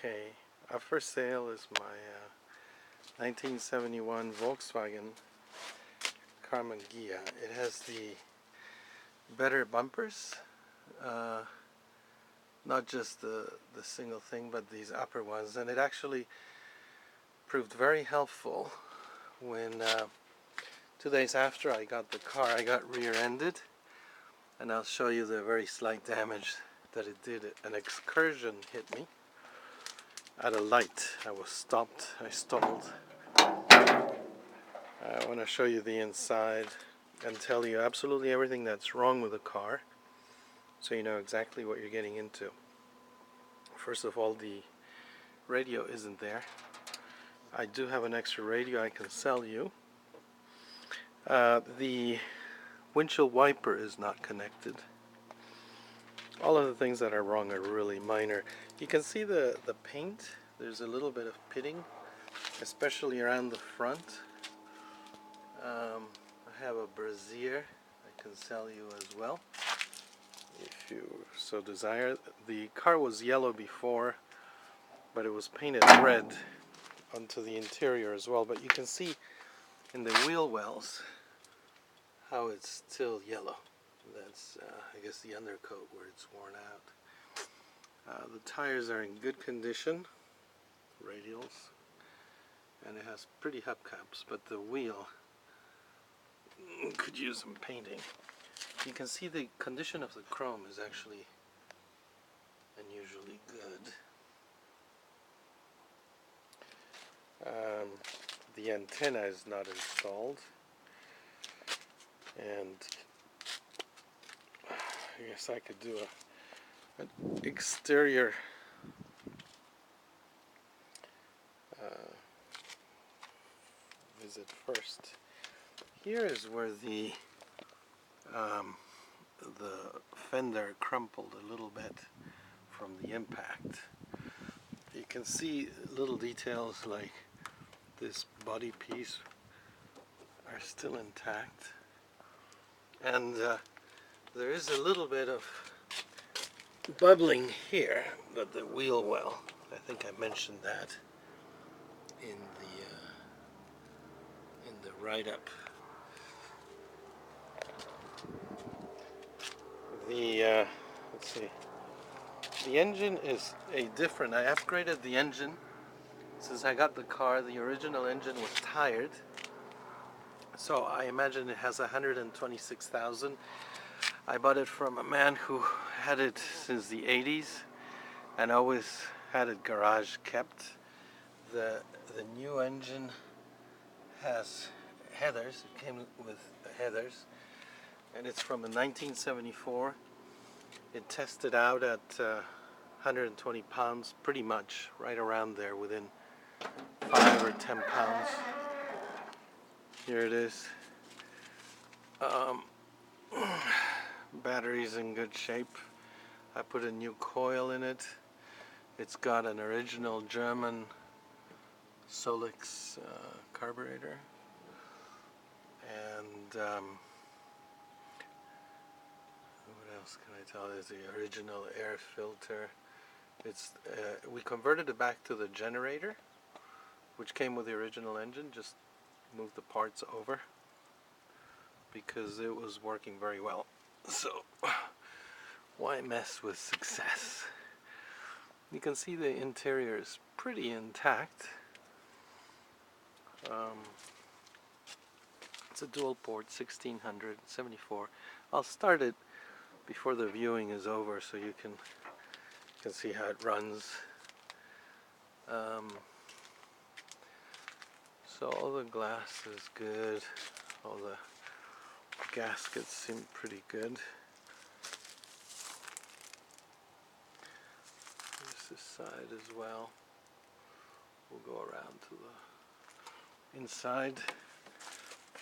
Okay, up for sale is my 1971 Volkswagen Karmann ghia. It has the better bumpers, not just the single thing, but these upper ones, and it actually proved very helpful when 2 days after I got the car, I got rear-ended, and I'll show you the very slight damage that it did. An excursion hit me at a light. I was stopped. I stalled. I want to show you the inside and tell you absolutely everything that's wrong with the car, so you know exactly what you're getting into. First of all, the radio isn't there. I do have an extra radio I can sell you. The windshield wiper is not connected. All of the things that are wrong are really minor. You can see the paint. There's a little bit of pitting, especially around the front. I have a brassiere I can sell you as well if you so desire. The car was yellow before, but it was painted red onto the interior as well. But you can see in the wheel wells how it's still yellow. That's I guess the undercoat where it's worn out. The tires are in good condition, radials, and it has pretty hubcaps, but the wheel could use some painting. You can see the condition of the chrome is actually unusually good. The antenna is not installed, and I guess I could do an exterior visit first. Here is where the fender crumpled a little bit from the impact. You can see little details like this body piece are still intact, and there is a little bit of bubbling here, but the wheel well, I think I mentioned that in the write-up. Let's see. The engine is different. I upgraded the engine since I got the car. The original engine was tired, so I imagine it has 126,000. I bought it from a man who had it since the 80s and always had it garage kept. The new engine has headers. It came with headers, and it's from a 1974. It tested out at 120 pounds, pretty much right around there, within 5 or 10 pounds. Here it is. Battery's in good shape. I put a new coil in it. It's got an original German Solix carburetor, and what else can I tell? There's the original air filter. It's we converted it back to the generator, which came with the original engine. Just moved the parts over because it was working very well. So why mess with success? You can see the interior is pretty intact. It's a dual port 1674. I'll start it before the viewing is over so you can see how it runs. So all the glass is good. All the gaskets seem pretty good. There's this side as well. We'll go around to the inside.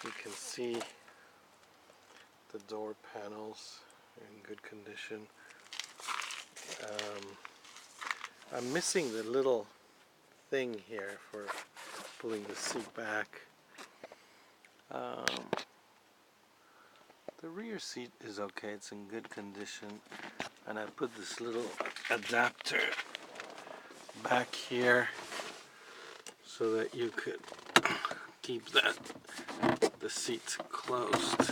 You can see the door panels are in good condition. I'm missing the little thing here for pulling the seat back. The rear seat is okay, it's in good condition, and I put this little adapter back here so that you could keep the seats closed.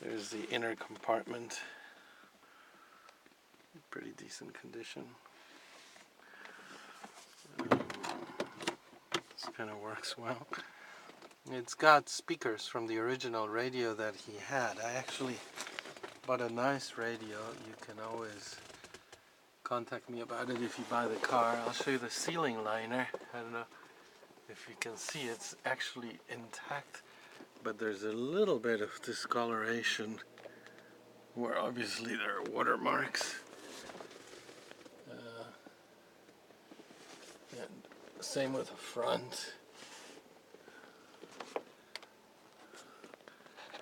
There's the inner compartment, pretty decent condition. This kind of works well. It's got speakers from the original radio that he had. I actually bought a nice radio. You can always contact me about it if you buy the car. I'll show you the ceiling liner. I don't know if you can see, it's actually intact, but there's a little bit of discoloration where obviously there are watermarks. And same with the front.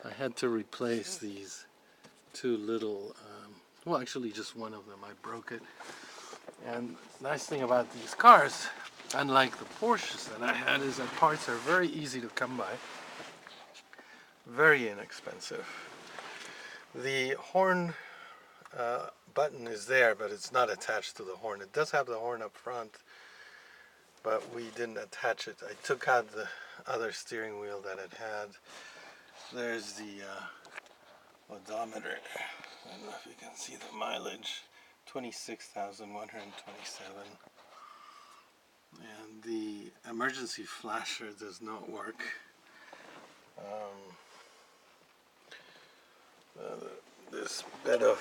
I had to replace these two little, well, actually just one of them. I broke it. And the nice thing about these cars, unlike the Porsches that I had, is that parts are very easy to come by, very inexpensive. The horn button is there, but it's not attached to the horn. It does have the horn up front, but we didn't attach it. I took out the other steering wheel that it had. There's the odometer. I don't know if you can see the mileage. 26,127. And the emergency flasher does not work. This bed of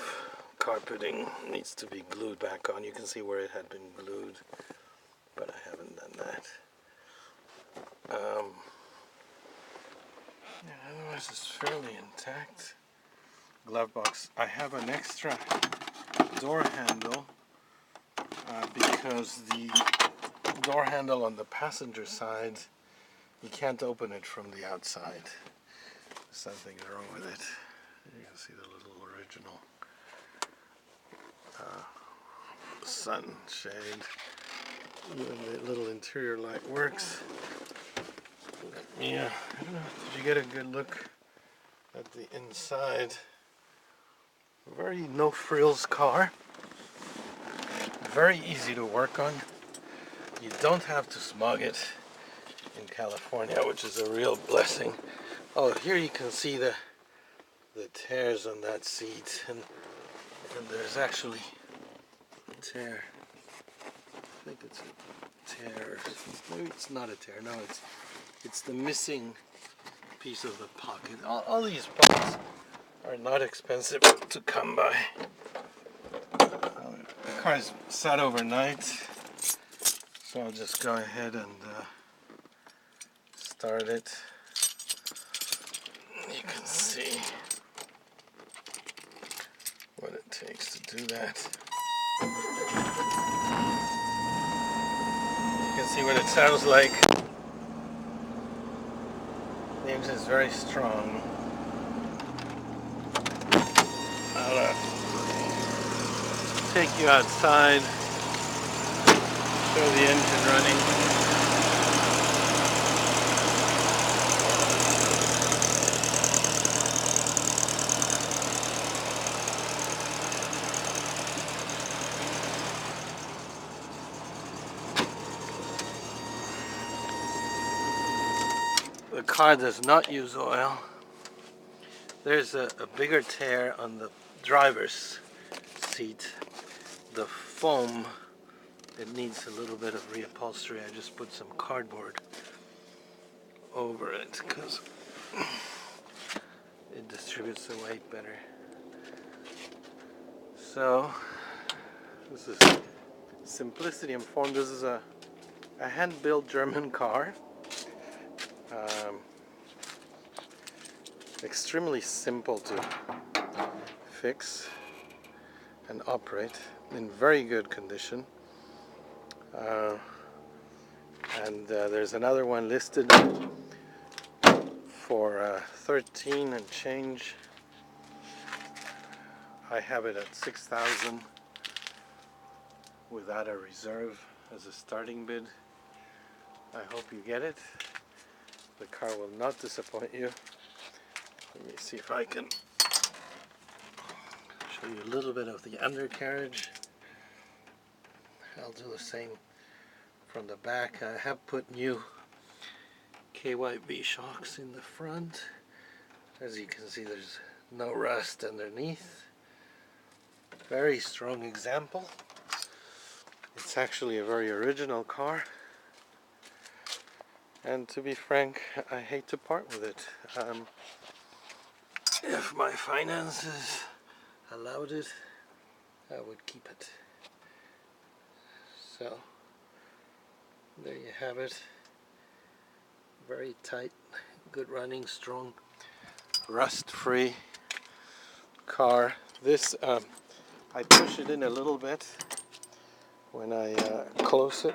carpeting needs to be glued back on. You can see where it had been glued, but I haven't done that. Yeah, otherwise it's fairly intact. Glove box. I have an extra door handle because the door handle on the passenger side, you can't open it from the outside. Something's wrong with it. You can see the little original sunshade. Even the little interior light works. Yeah, I don't know. Did you get a good look at the inside? Very no frills car. Very easy to work on. You don't have to smog it in California, which is a real blessing. Oh, here you can see the tears on that seat, and there's actually a tear. I think it's a tear. Maybe it's not a tear. No, it's the missing piece of the pocket. All these parts are not expensive to come by. The car is sat overnight, so I'll just go ahead and start it. You can see what it takes to do that. You can see what it sounds like. The engine is very strong. I'll take you outside, show the engine running. The car does not use oil. There's a bigger tear on the driver's seat. The foam, it needs a little bit of reupholstery. I just put some cardboard over it because it distributes the weight better. So this is simplicity in form. This is a hand-built German car. Extremely simple to fix and operate, in very good condition. And there's another one listed for 13 and change. I have it at 6,000 without a reserve as a starting bid. I hope you get it. The car will not disappoint you. Let me see if I can show you a little bit of the undercarriage. I'll do the same from the back. I have put new KYB shocks in the front. As you can see, there's no rust underneath. Very strong example. It's actually a very original car, and to be frank, I hate to part with it. If my finances allowed it, I would keep it. So there you have it. Very tight, good running, strong, rust-free car. This I push it in a little bit when I close it,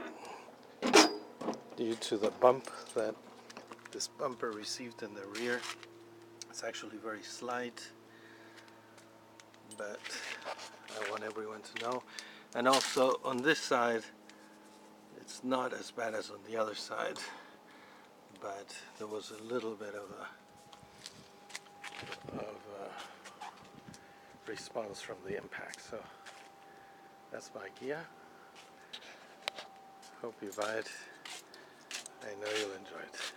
due to the bump that this bumper received in the rear. It's actually very slight, but I want everyone to know. And also on this side, it's not as bad as on the other side, but there was a little bit of a response from the impact. So that's my ghia. Hope you buy it. I know you'll enjoy it.